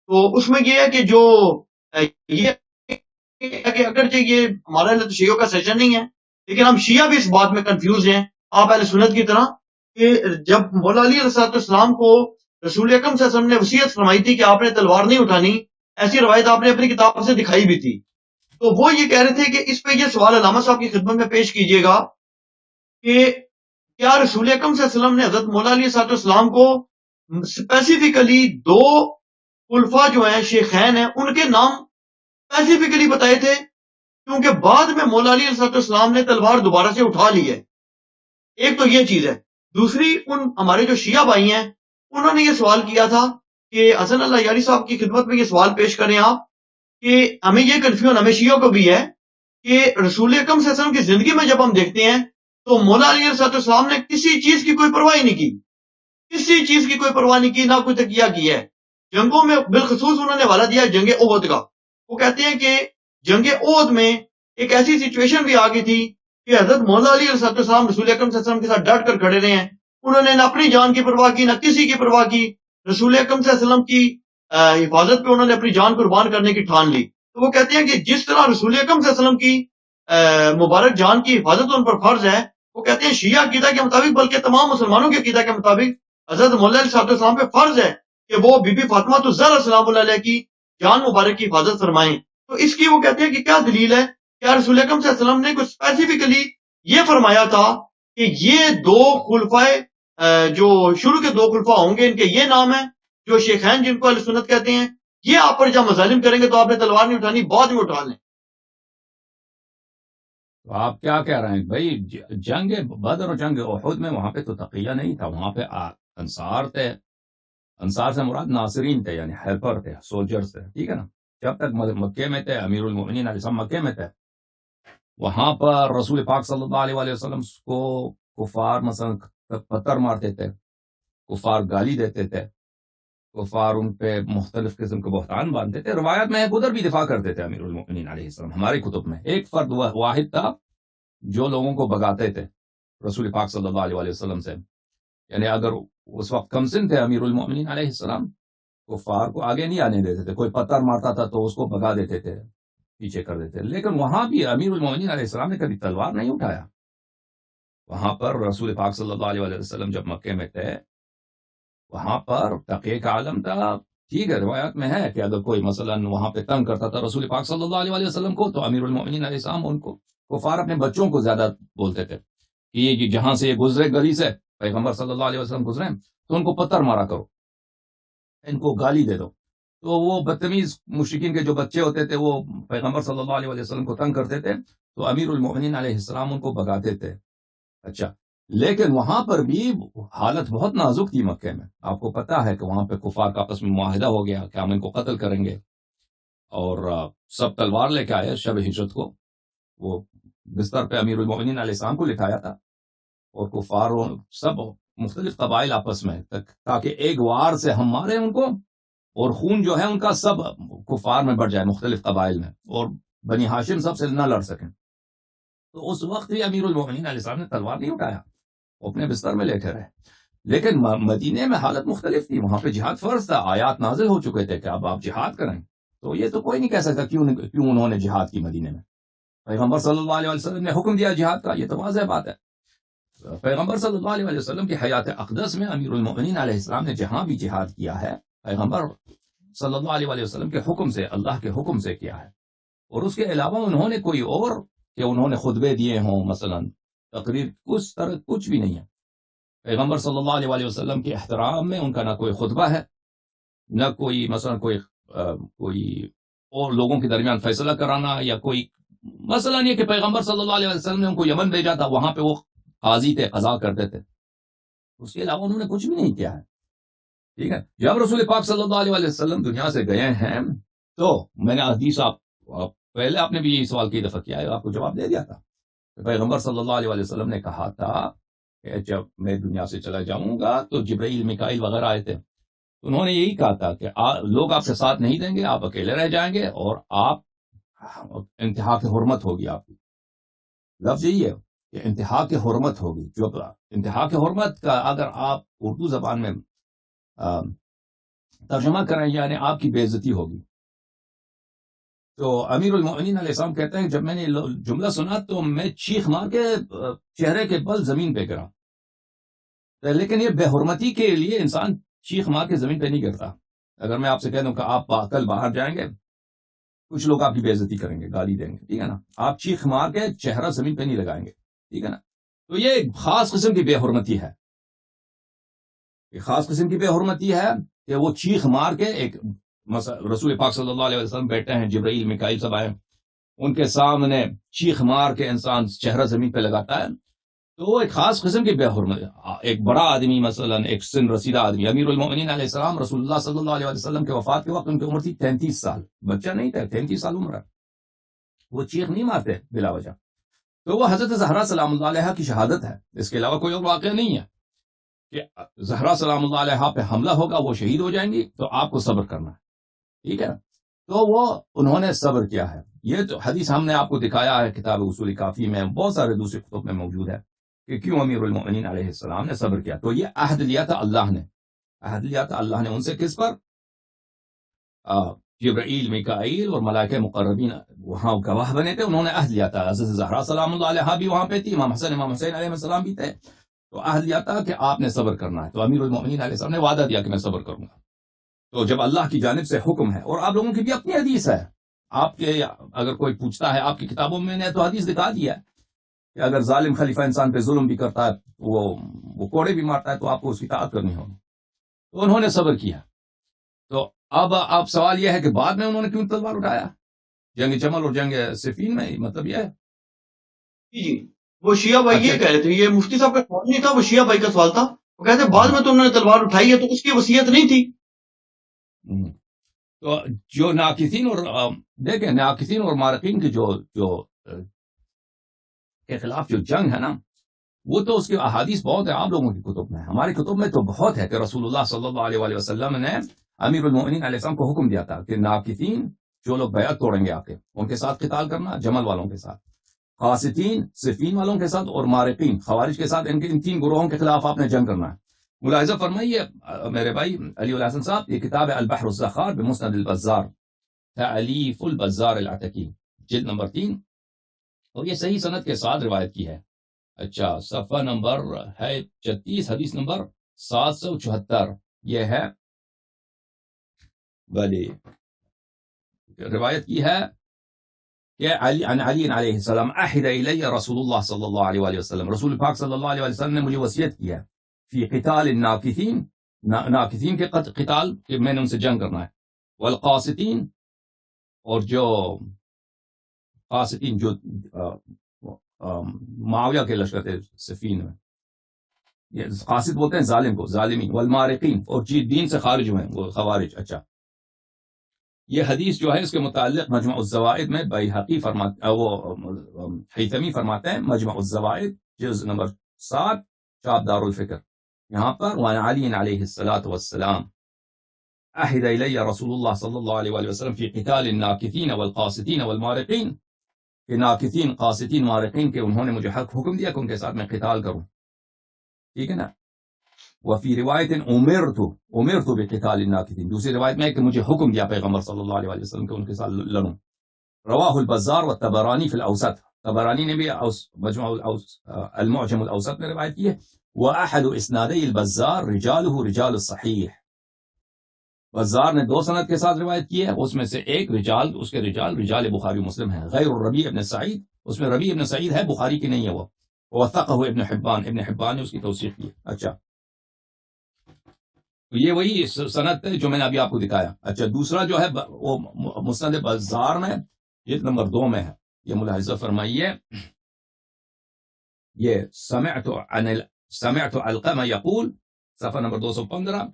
تو اس میں یہ ہے کہ جو یہ کہ اگرچہ یہ ہمارا اہل شیعوں کا سیشن نہیں ہے، لیکن ہم شیعہ بھی اس بات میں کنفیوز ہیں آپ اہل سنت کی طرح، کہ جب مولا علی علیہ السلام کو رسول اکرم صلی اللہ علیہ وسلم نے وصیت فرمائی تھی کہ آپ نے تلوار نہیں اٹھانی، ایسی روایت آپ نے اپنی کتاب سے دکھائی بھی تھی، تو وہ یہ کہہ رہے تھے کہ اس پہ یہ سوال علامہ صاحب کی خدمت میں پیش کیجیے گا کہ کیا رسول اکرم صلی اللہ علیہ وسلم نے حضرت مولا علی صاحب السلام کو اسپیسیفکلی دو خلفاء جو ہیں شیخین ہیں ان کے نام اسپیسیفکلی بتائے تھے؟ کیونکہ بعد میں مولا علی علیہ السلام نے تلوار دوبارہ سے اٹھا لی ہے، ایک تو یہ چیز ہے۔ دوسری، ان ہمارے جو شیعہ بھائی ہیں انہوں نے یہ سوال کیا تھا کہ حسن اللہ یاری صاحب کی خدمت میں یہ سوال پیش کریں آپ کہ ہمیں یہ کنفیوژن ہمیں شیعوں کو بھی ہے کہ رسول اکرم صلی اللہ علیہ وسلم کی زندگی میں جب ہم دیکھتے ہیں تو مولا علی علیہ السلام نے کسی چیز کی کوئی پرواہ نہیں کی، کسی چیز کی کوئی پرواہ نہیں کی، نہ کوئی تکیہ کیا ہے۔ جنگوں میں بالخصوص انہوں نے حوالہ دیا جنگ احد کا، وہ کہتے ہیں کہ جنگ احد میں ایک ایسی سچویشن بھی آ گئی تھی کہ حضرت مولا علی علیہ السلام رسول اکرم صلی اللہ علیہ وسلم کے ساتھ ڈٹ کر کھڑے رہے ہیں، انہوں نے نہ اپنی جان کی پرواہ کی نہ کسی کی پرواہ کی، رسول اکرم صلی اللہ علیہ وسلم کی حفاظت پہ انہوں نے اپنی جان قربان کرنے کی ٹھان لی۔ تو وہ کہتے ہیں کہ جس طرح رسول اکرم صلی اللہ علیہ وسلم کی مبارک جان کی حفاظت ان پر فرض ہے، وہ کہتے ہیں شیعہ عقیدہ کے مطابق بلکہ تمام مسلمانوں کے عقیدہ کے مطابق حضرت مولا علیہ السلام پہ فرض ہے کہ وہ بی بی فاطمہ الزہرا سلام اللہ علیہ کی جان مبارک کی حفاظت فرمائیں۔ تو اس کی وہ کہتے ہیں کہ کیا دلیل ہے؟ کیا رسول اکرم صلی اللہ علیہ وسلم نے کچھ اسپیسیفکلی یہ فرمایا تھا کہ یہ دو خلفائے جو شروع کے دو خلفاء ہوں گے ان کے یہ نام ہیں جو شیخین جن کو اہل سنت کہتے ہیں، یہ آپ پر جب مظالم کریں گے تو آپ نے تلوار نہیں اٹھانی، بعد میں اٹھا لیں؟ تو آپ کیا کہہ رہے ہیں بھائی؟ جنگ بدر اور جنگ احد میں وہاں پہ تو تقیہ نہیں تھا، وہاں پہ انصار تھے، انصار سے مراد ناصرین تھے، یعنی ہیلپر تھے، سولجرز تھے، ٹھیک ہے نا؟ جب تک مکے میں تھے، امیر المؤمنین علیہ السلام مکے میں تھے، وہاں پر رسول پاک صلی اللہ علیہ وسلم کو کفار مثلا پتھر مارتے تھے، کفار گالی دیتے تھے، کفار ان پہ مختلف قسم کے بہتان باندھتے تھے۔ روایت میں ادھر بھی دفاع کرتے تھے امیر المؤمنین علیہ السلام، ہماری کتب میں ایک فرد واحد تھا جو لوگوں کو بگاتے تھے رسول پاک صلی اللہ علیہ وسلم سے، یعنی اگر اس وقت کمسن تھے امیر المؤمنین علیہ السلام، کفار کو آگے نہیں آنے دیتے تھے، کوئی پتھر مارتا تھا تو اس کو بگا دیتے تھے، پیچھے کر دیتے، لیکن وہاں بھی امیر المؤمنین علیہ السلام نے کبھی تلوار نہیں اٹھایا۔ وہاں پر رسول پاک صلی اللہ علیہ وسلم جب مکے میں تھے وہاں پر تقیہ کا عالم تھا، ٹھیک ہے، روایت میں ہے کہ اگر کوئی مثلا وہاں پہ تنگ کرتا تھا رسول پاک صلی اللہ علیہ وسلم کو تو امیر المؤمنین علیہ السلام ان کو کفار اپنے بچوں کو زیادہ بولتے تھے کہ یہ جہاں سے یہ گزرے گلی سے پیغمبر صلی اللہ علیہ وسلم گزرے تو ان کو پتھر مارا کرو، ان کو گالی دے دو۔ تو وہ بدتمیز مشرکین کے جو بچے ہوتے تھے وہ پیغمبر صلی اللہ علیہ وسلم کو تنگ کرتے تھے تو امیر المؤمنین علیہ السلام ان کو بگاتے تھے۔ اچھا، لیکن وہاں پر بھی حالت بہت نازک تھی مکے میں، آپ کو پتا ہے کہ وہاں پہ کفار کا آپس میں معاہدہ ہو گیا کہ ہم ان کو قتل کریں گے، اور سب تلوار لے کے آئے شب ہجرت کو، وہ بستر پہ امیر المؤمنین علیہ السلام کو لٹایا تھا، اور کفار سب مختلف قبائل آپس میں، تاکہ ایک وار سے ہم مارے ان کو اور خون جو ہے ان کا سب کفار میں بڑھ جائے مختلف قبائل میں، اور بنی ہاشم سب سے نہ لڑ سکیں۔ تو اس وقت بھی امیر المؤمنین علیہ السلام نے تلوار نہیں اٹھایا، وہ اپنے بستر میں لیٹے رہے۔ لیکن مدینے میں حالت مختلف تھی، وہاں پہ جہاد فرض تھا، آیات نازل ہو چکے تھے کہ اب آپ جہاد کریں۔ تو یہ تو کوئی نہیں کہہ سکتا کیوں انہوں نے جہاد کی مدینے میں۔ پیغمبر صلی اللہ علیہ وسلم نے حکم دیا جہاد کا، یہ تو واضح بات ہے۔ پیغمبر صلی اللہ علیہ وسلم کی حیات اقدس میں امیر المؤمنین علیہ السلام نے جہاں بھی جہاد کیا ہے پیغمبر صلی اللہ علیہ وسلم کے حکم سے، اللہ کے حکم سے کیا ہے، اور اس کے علاوہ انہوں نے کوئی اور کہ انہوں نے خطبے دیے ہوں مثلا تقریر کچھ طرح کچھ بھی نہیں ہے۔ پیغمبر صلی اللہ علیہ وسلم کے احترام میں ان کا نہ کوئی خطبہ ہے، نہ کوئی مثلا کوئی اور لوگوں کے درمیان فیصلہ کرانا، یا کوئی مثلا یہ کہ پیغمبر صلی اللہ علیہ وسلم نے ان کو یمن بھیجا تھا، وہاں پہ وہ قاضی تھے، قضا کرتے تھے، اس کے علاوہ انہوں نے کچھ بھی نہیں کیا ہے، ٹھیک ہے۔ جب رسول پاک صلی اللہ علیہ وسلم دنیا سے گئے ہیں تو میں نے حدیث پہلے آپ نے بھی یہی سوال کئی دفعہ کیا ہے، آپ کو جواب دے دیا تھا۔ پیغمبر صلی اللہ علیہ وسلم نے کہا تھا کہ جب میں دنیا سے چلا جاؤں گا تو جبرائیل میکائیل وغیرہ آئے تھے، انہوں نے یہی کہا تھا کہ لوگ آپ سے ساتھ نہیں دیں گے، آپ اکیلے رہ جائیں گے، اور آپ انتہا کی حرمت ہوگی آپ کی، لفظ یہی ہے کہ انتہا کی حرمت ہوگی۔ جو انتہا کی حرمت کا اگر آپ اردو زبان میں ترجمہ کریں یعنی آپ کی بے عزتی ہوگی. تو امیر المؤمنین علیہ السلام کہتے ہیں جب میں نے جملہ سنا تو میں چیخ مار کے چہرے کے بل زمین پہ گرا. لیکن یہ بے حرمتی کے لیے انسان چیخ مار کے زمین پہ نہیں گرتا. اگر میں آپ سے کہہ دوں کہ آپ کل باہر جائیں گے، کچھ لوگ آپ کی بے عزتی کریں گے، گالی دیں گے، ٹھیک ہے نا، آپ چیخ مار کے چہرہ زمین پہ نہیں لگائیں گے، ٹھیک ہے نا. تو یہ ایک خاص قسم کی بے حرمتی ہے. ایک خاص قسم کی بے حرمتی ہے کہ وہ چیخ مار کے ایک رسول پاک صلی اللہ علیہ وسلم بیٹھے ہیں، جبرائیل میکائیل سب آئے، ان کے سامنے چیخ مار کے انسان چہرہ زمین پہ لگاتا ہے. تو وہ ایک خاص قسم کی بے حرمت. ایک بڑا آدمی مثلا ایک سن رسیدہ آدمی، امیر المؤمنین علیہ السلام رسول اللہ صلی اللہ علیہ وسلم کے وفات کے وقت ان کی عمر تھی 33 سال، بچہ نہیں تھا، 33 سال عمر ہے. وہ چیخ نہیں مارتے بلا وجہ. تو وہ حضرت زہرا سلام اللہ علیہ کی شہادت ہے، اس کے علاوہ کوئی اور واقعہ نہیں ہے کہ زہرا سلام اللہ علیہ پہ حملہ ہوگا، وہ شہید ہو جائیں گی، تو آپ کو صبر کرنا ہے، ٹھیک ہے نا. تو وہ انہوں نے صبر کیا ہے. یہ تو حدیث ہم نے آپ کو دکھایا ہے کتاب اصول کافی میں، بہت سارے دوسرے کتب میں موجود ہے کہ کیوں امیر المؤمنین علیہ السلام نے صبر کیا. تو یہ عہد لیا تھا اللہ نے، عہد لیا تھا اللہ نے ان سے، کس پر؟ جبرائیل میکائیل اور ملائکہ مقربین وہاں گواہ بنے تھے، انہوں نے عہد لیا تھا. حضرت زہرا سلام اللہ علیہ بھی وہاں پہ تھی، امام حسین علیہ السلام بھی تھے. تو عہد لیا تھا کہ آپ نے صبر کرنا ہے. تو امیر المؤمنین علیہ السلام نے وعدہ دیا کہ میں صبر کروں گا. تو جب اللہ کی جانب سے حکم ہے، اور آپ لوگوں کی بھی اپنی حدیث ہے، آپ کے اگر کوئی پوچھتا ہے آپ کی کتابوں میں نے تو حدیث دکھا دیا ہے کہ اگر ظالم خلیفہ انسان پہ ظلم بھی کرتا ہے، وہ کوڑے بھی مارتا ہے، تو آپ کو اس کی اطاعت کرنی ہوگی. تو انہوں نے صبر کیا. تو اب سوال یہ ہے کہ بعد میں انہوں نے کیوں تلوار اٹھایا جنگ جمل اور جنگ صفین میں؟ مطلب یہ ہے جی وہ شیعہ بھائی یہ کہہ رہے تھے، یہ مفتی صاحب کا سوال نہیں تھا، وہ شیعہ بھائی کا سوال تھا. وہ کہتے ہیں بعد میں تو انہوں نے تلوار اٹھائی ہے، تو اس کی وصیت نہیں تھی. تو جو ناقصین اور دیکھیں ناقصین اور مارقین کی جو کے خلاف جو جنگ ہے نا، وہ تو اس کی احادیث بہت ہے آپ لوگوں کی کتب میں. ہماری کتب میں تو بہت ہے کہ رسول اللہ صلی اللہ علیہ وسلم نے امیر المؤمنین علیہ السلام کو حکم دیا تھا کہ ناقصین جو لوگ بیعت توڑیں گے آ کے، ان کے ساتھ قتال کرنا، جمل والوں کے ساتھ، قاسطین صفین والوں کے ساتھ، اور مارقین خوارج کے ساتھ. ان تین گروہوں کے خلاف آپ نے جنگ کرنا ہے. ملاحظہ فرمائیے میرے بھائی علی الحسن صاحب، یہ کتاب ہے البحر الزخار بمسند البزار، تألیف البزار العتکی، جلد نمبر 3، اور یہ صحیح سند کے ساتھ روایت کی ہے. اچھا، صفحہ نمبر ہے 36، حدیث نمبر 774. یہ ہے بلی روایت کی ہے کہ عن علی علیہ السلام احد الی رسول اللہ صلی اللہ علیہ وآلہ وسلم، رسول پاک صلی اللہ علیہ وسلم نے مجھے وصیت کی ہے فی قتال الناکثین، ناکثین کے قتال کہ میں نے ان سے جنگ کرنا ہے، والقاسطین، اور جو قاسطین جو معاویہ کے لشکر تھے صفین میں، یہ قاسط بولتے ہیں ظالم کو، ظالمین، والمارقین، اور دین سے خارج ہوئے ہیں وہ خوارج. اچھا، یہ حدیث جو ہے اس کے متعلق مجمع الزوائد میں بیہقی فرماتے، وہ حیثمی فرماتے ہیں، مجمع الزوائد جزء نمبر 7، چاپ دار الفکر، یہاں پر وعن علی علیہ الصلاۃ والسلام احد الی رسول اللہ صلی اللہ علیہ وآلہ وسلم فی قتال الناکثین والقاسطین والمارقین، کہ ناکثین، قاسطین، مارقین کے انہوں نے مجھے حکم دیا کہ ان کے ساتھ میں قتال کروں، ٹھیک ہے نا. وفی روایت امرت بقتال الناکثین، دوسری روایت میں ہے کہ مجھے حکم دیا پیغمبر صلی اللہ علیہ وسلم کہ ان کے ساتھ لڑوں. رواہ البزار والطبرانی فی الاوسط، طبرانی نے بھی مجمع المعجم الاوسط میں روایت کی ہے. واحد اسنادی البزار رجالہ رجال الصحیح، بزار نے 2 سند کے ساتھ روایت کی ہے، اس میں سے ایک رجال، اس کے رجال بخاری مسلم ہیں، غیر الربیع ابن سعید، اس میں ربیع ابن سعید ہے، بخاری کی نہیں ہے. وہ وثقہ ابن حبان نے اس کی توثیق کی. اچھا، تو یہ وہی سند ہے جو میں نے ابھی آپ کو دکھایا. اچھا، دوسرا جو ہے وہ مسند بزار میں جلد نمبر 2 میں ہے. یہ ملاحظہ فرمائیے، یہ سمعت علقمہ یقول، صفحہ نمبر 215،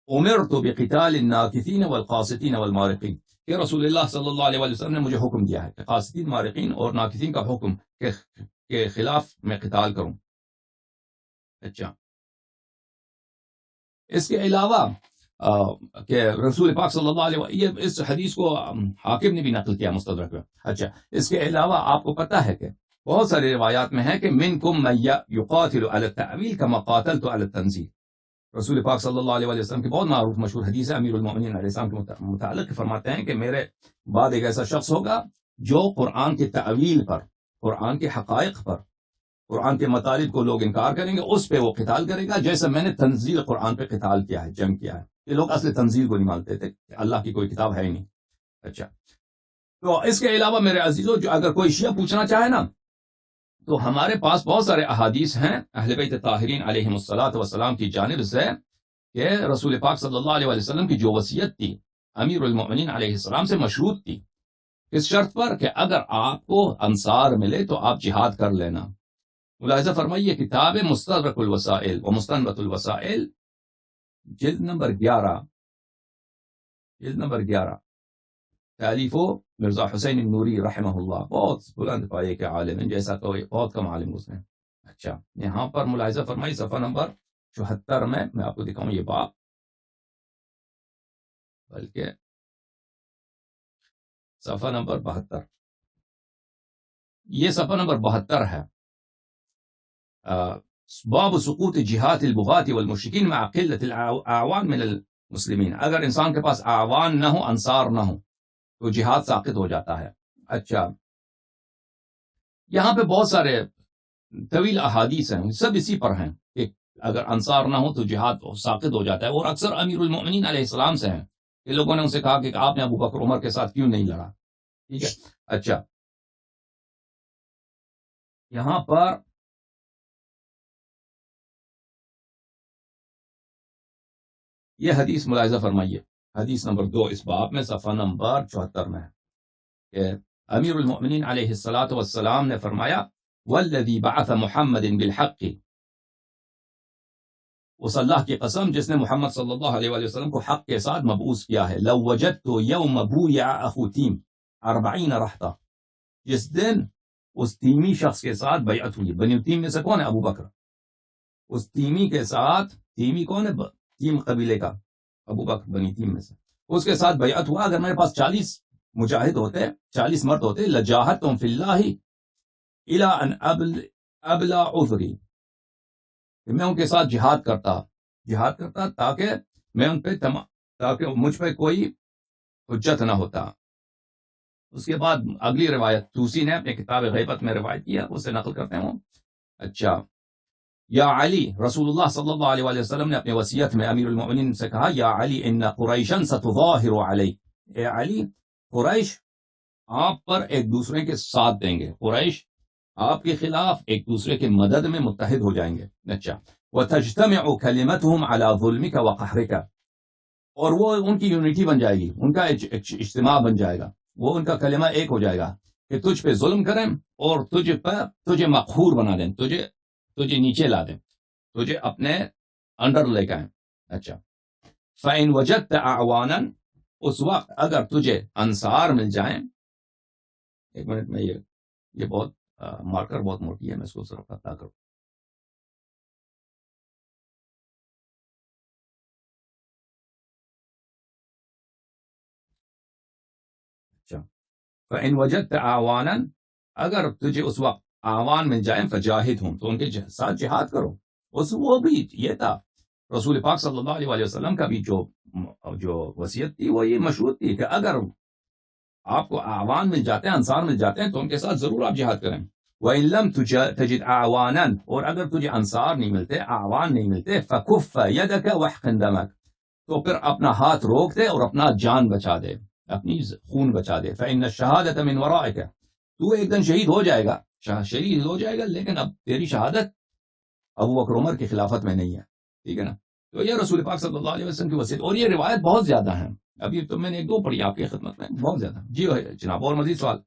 امرت بقتال الناکثین والقاسطین والمارقین، کہ رسول اللہ صلی اللہ علیہ وسلم نے مجھے حکم دیا ہے کہ قاسطین، مارقین اور ناکثین کا حکم کے خلاف میں قتال کروں. اچھا، اس کے علاوہ کہ رسول پاک صلی اللہ علیہ وسلم، اس حدیث کو حاکم نے بھی نقل کیا مستدرک میں. اچھا، اس کے علاوہ آپ کو پتہ ہے کہ بہت ساری روایات میں ہے کہ منکم من یقاتل علی التأویل کما قاتلت علی التنزیل، رسول پاک صلی اللہ علیہ وسلم کی بہت معروف مشہور حدیث ہے امیر المومنین علیہ السلام کے متعلق فرماتے ہیں کہ میرے بعد ایک ایسا شخص ہوگا جو قرآن کی تعویل پر، قرآن کے حقائق پر، قرآن کے مطالب کو لوگ انکار کریں گے، اس پہ وہ قتال کرے گا جیسے میں نے تنزیل قرآن پہ قتال کیا ہے، جنگ کیا ہے۔ یہ لوگ اصل تنزیل کو نہیں مانتے تھے کہ اللہ کی کوئی کتاب ہے ہی نہیں۔ اچھا، تو اس کے علاوہ میرے عزیزو، جو اگر کوئی شیعہ پوچھنا چاہے نا، تو ہمارے پاس بہت سارے احادیث ہیں اہل بیت طاہرین علیہم الصلاۃ والسلام کی جانب سے کہ رسول پاک صلی اللہ علیہ وسلم کی جو وصیت تھی امیر المؤمنین علیہ السلام سے مشروط تھی، اس شرط پر کہ اگر آپ کو انصار ملے تو آپ جہاد کر لینا۔ ملاحظہ فرمائیے کتاب مستدرک الوسائل و مستنبط الوسائل جلد نمبر 11 تالیف مرزا حسین النوری رحمہ اللہ، بہت بلند پائے کے عالم ہیں، جیسا کہ بہت کم عالم اس نے۔ اچھا، یہاں پر ملاحظہ فرمائی صفحہ نمبر 74 میں آپ کو دکھاؤں یہ باب، بلکہ صفحہ نمبر 72، یہ صفحہ نمبر 72 ہے۔ باب سقوط جہاد البغاة والمشرکین مع قلة الاعوان من المسلمین، اگر انسان کے پاس اعوان نہ ہو، انصار نہ ہو، تو جہاد ساقط ہو جاتا ہے۔ اچھا، یہاں پہ بہت سارے طویل احادیث ہیں، سب اسی پر ہیں کہ اگر انصار نہ ہو تو جہاد ساقط ہو جاتا ہے، اور اکثر امیر المؤمنین علیہ السلام سے ہیں کہ لوگوں نے ان سے کہا کہ آپ نے ابو بکر عمر کے ساتھ کیوں نہیں لڑا، ٹھیک ہے۔ اچھا، یہاں پر یہ حدیث ملاحظہ فرمائیے، حدیث نمبر 2 اس باب میں صفحہ نمبر 74 میں ہے کہ امیر المؤمنین علیہ الصلاۃ والسلام نے فرمایا والذی بعث محمد بالحق، اس اللہ کی قسم جس نے محمد صلی اللہ علیہ وآلہ وسلم کو حق کے ساتھ مبعوث کیا ہے، لو وجدت یوم بویع اخو تیم 40 رہتا، جس دن اس تیمی شخص کے ساتھ بیعت ہوئی، بنی تیم میں سے کون ہے؟ ابو بکر، اس تیمی کے ساتھ، تیمی کون ہے؟ تیم قبیلے کا، ابو بکر بنی تیم میں سے، اس کے ساتھ بیعت ہوا، اگر میرے پاس 40 مجاہد ہوتے، 40 مرد ہوتے، لجاہدتم فی اللہ الی ان ابلع عذری، میں ان کے ساتھ جہاد کرتا تاکہ میں ان پہ تاکہ مجھ پہ کوئی حجت نہ ہوتا۔ اس کے بعد اگلی روایت توسی نے اپنے کتاب غیبت میں روایت کیا، اسے نقل کرتے ہیں۔ اچھا، یا علی، رسول اللہ صلی اللہ علیہ وآلہ وسلم نے اپنے وصیت میں امیر المؤمنین سے کہا، یا علی ان قریشا ستظاہر علیک، اے علی، قریش آپ پر ایک دوسرے کے ساتھ دیں گے، قریش آپ کے خلاف ایک دوسرے کے مدد میں متحد ہو جائیں گے۔ اچھا، وتجتمع کلمتهم على ظلمك وقهرك، اور وہ ان کی یونٹی بن جائے گی، ان کا اجتماع بن جائے گا، وہ ان کا کلمہ ایک ہو جائے گا کہ تجھ پہ ظلم کریں اور تجھے مقہور بنا دیں، تجھے نیچے لا دیں، تجھے اپنے انڈر لے کے آئیں۔ اچھا، فَإِن وَجَدْتَ أَعْوَانًا، اس وقت اگر تجھے انصار مل جائیں، ایک منٹ میں یہ بہت مارکر بہت موٹی ہے، میں اس کو صرف پتہ کروں۔ اچھا، فَإِن وَجَدْتَ أَعْوَانًا، اگر تجھے اس وقت اعوان مل جائیں فجاہدہم، تو ان کے ساتھ جہاد کرو۔ وہ بھی یہ تھا رسول پاک صلی اللہ علیہ وسلم کا بھی جو وصیت تھی وہ یہ مشروط تھی کہ اگر آپ کو اعوان مل جاتے ہیں، انصار مل جاتے ہیں، تو ان کے ساتھ ضرور آپ جہاد کریں۔ وَإِن لَمْ تَجِدْ أَعْوَانًا، اور اگر تجھے انصار نہیں ملتے، اعوان نہیں ملتے، فَكُفَّ يَدَكَ وَاحْقِنْ دَمَكَ، تو پھر اپنا ہاتھ روک دے اور اپنا جان بچا دے، اپنی خون بچا دے۔ فَإِنَّ الشَّهَادَةَ مِنْ وَرَائِكَ، تو ایک دن شہید ہو جائے گا، شہید ہو جائے گا، لیکن اب تیری شہادت ابو بکر عمر کی خلافت میں نہیں ہے، ٹھیک ہے نا۔ تو یہ رسول پاک صلی اللہ علیہ وسلم کی وصیت، اور یہ روایت بہت زیادہ ہیں، ابھی تو میں نے 1-2 پڑھی آپ کی خدمت میں، بہت زیادہ۔ جی جناب، اور مزید سوال؟